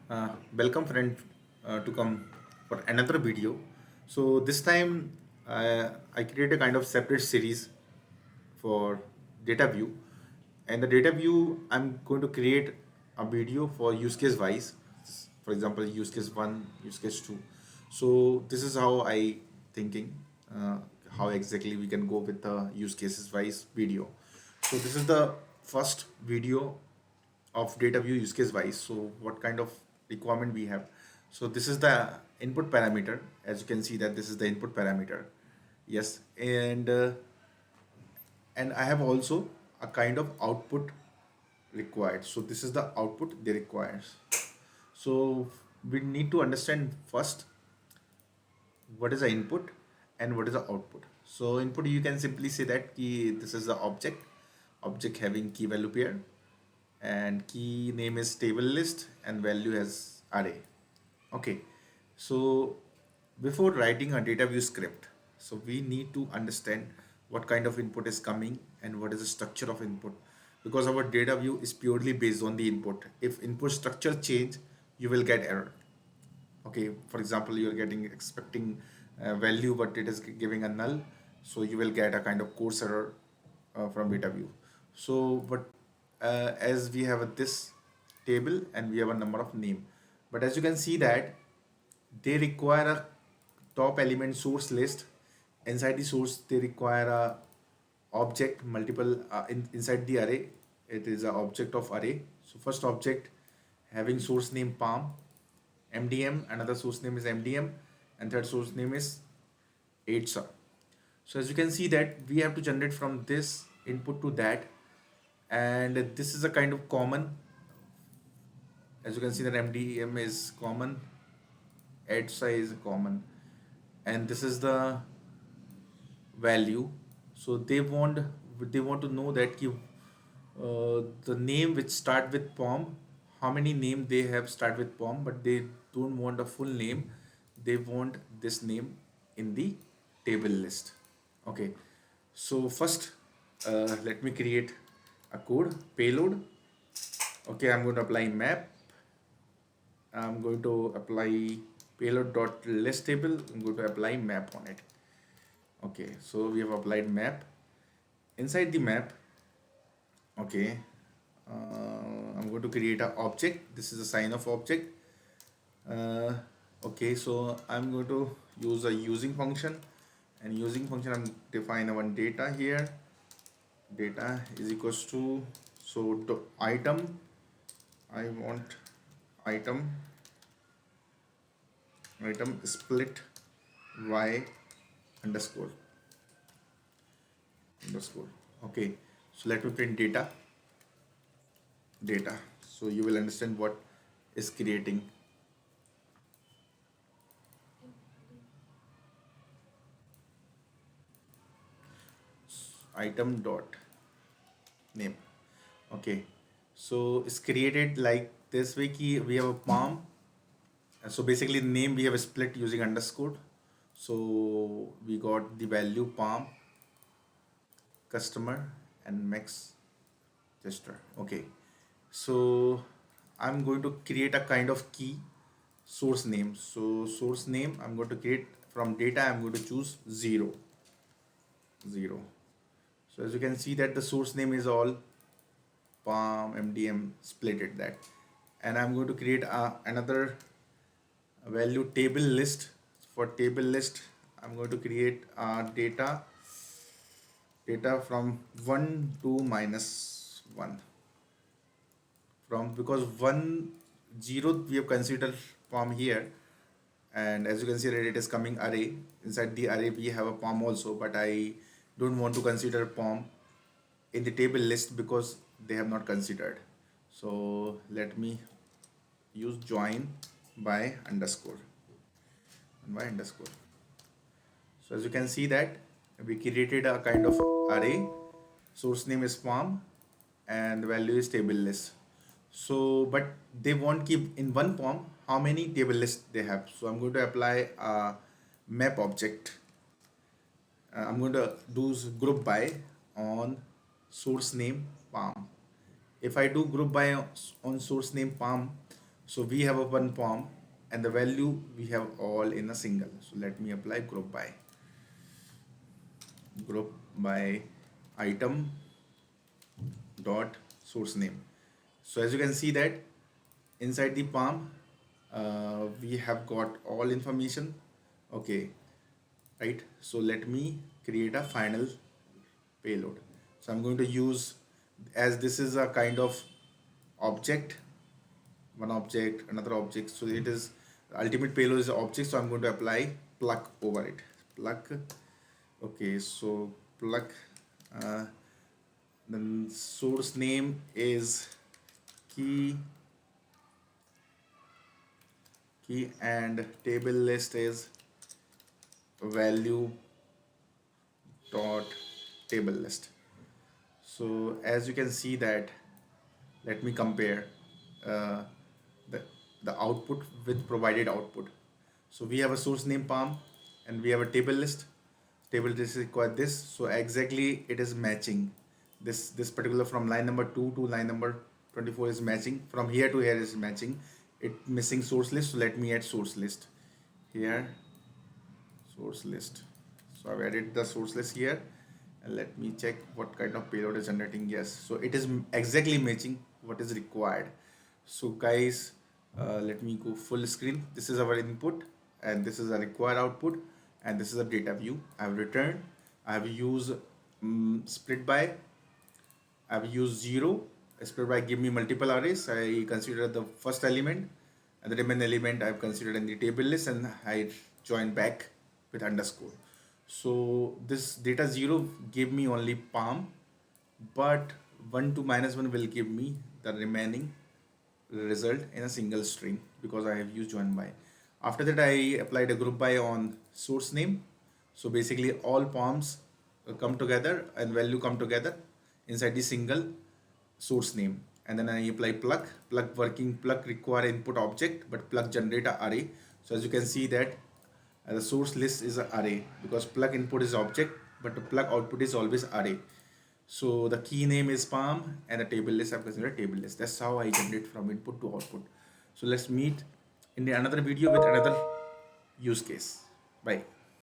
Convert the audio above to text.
Welcome friend to come for another video. So this time I create a kind of separate series for data view, and the data view I'm going to create a video for use case wise. For example, use case 1, use case 2. So this is how I thinking, uh, how exactly we can go with the use cases wise video. So this is the first video of data view use case wise. So what kind of requirement we have? So this is the input parameter. As you can see that this is the input parameter. Yes, and I have also a kind of output required. So this is the output they requires. So we need to understand first what is the input and what is the output. So input, you can simply say that key, this is the object having key value pair, and key name is table list and value as array. Okay, so before writing a data view script, so we need to understand what kind of input is coming and what is the structure of input, because our data view is purely based on the input. If input structure change, you will get error. Okay, for example, you're getting expecting value but it is giving a null, so you will get a kind of course error from data view. So but as we have this table and we have a number of name, but as you can see that they require a top element source list. Inside the source they require a object multiple inside the array. It is a object of array. So first object having source name palm MDM, another source name is MDM, and third source name is 8sa. So as you can see that we have to generate from this input to that, and this is a kind of common. As you can see that MDM is common, 8sa is common, and this is the value. So they want to know that the name which start with pom, how many name they have start with pom, but they don't want a full name. They want this name in the table list. Okay, so first let me create a code payload. Okay, I'm going to apply map. I'm going to apply payload dot list table. I'm going to apply map on it. Okay, so we have applied map. Inside the map, okay, I'm going to create an object. This is a sign of object. uh, okay, so I'm going to use a using function, and using function I'm define one data here. Data is equals to, so the item, I want item split y underscore underscore. Okay, so let me print data, so you will understand what is creating. Item dot name. Okay, so it's created like this way key, we have a palm. So basically name we have split using underscore. So we got the value palm, customer, and max gesture. Okay, so I'm going to create a kind of key source name. So source name I'm going to create from data. I'm going to choose 0. So as you can see that the source name is all palm MDM splitted that, and I'm going to create another value table list. For table list I'm going to create data from 1 to -1, from, because 1 0 we have considered palm here, and as you can see that it is coming array. Inside the array we have a palm also, but I don't want to consider palm in the table list because they have not considered. So let me use join by underscore and by underscore. So as you can see that we created a kind of array. Source name is palm and the value is table list. So but they won't keep in one palm how many table lists they have. So I'm going to apply a map object. I'm going to do group by on source name palm. If I do group by on source name palm, So we have a one POM and the value we have all in a single. So let me apply group by item dot source name. So as you can see that inside the POM, we have got all information. Okay, right? So let me create a final payload. So I'm going to use, as this is a kind of object, one object, another object. So it is ultimate payload is object. So I'm going to apply pluck over it. Pluck. Okay, so pluck. Uh, then source name is key and table list is value dot table list. So as you can see that, let me compare uh, the, the output with provided output. So we have a source name POM and we have a table list. Table list require this. So exactly it is matching. This particular from line number 2 to line number 24 is matching. From here to here is matching. It missing source list. So let me add source list here. Source list. So I've added the source list here, and let me check what kind of payload is generating. Yes, so it is exactly matching what is required. So guys, let me go full screen. This is our input and this is a required output, and this is a data view. I have returned. I have used split by. I have used 0. Split by give me multiple arrays. I consider the first element and the remaining element I have considered in the table list, and I join back with underscore. So this data 0 gave me only POM, but 1 to -1 will give me the remaining result in a single string because I have used join by. After that, I applied a group by on source name. So basically all POMs come together and value come together inside the single source name. And then I apply pluck. Pluck require input object, but pluck generate a array. So as you can see that the source list is an array because pluck input is object, but the pluck output is always array. So the key name is POM and the table list I've considered table list. That's how I generate from input to output. So let's meet in another video with another use case. Bye.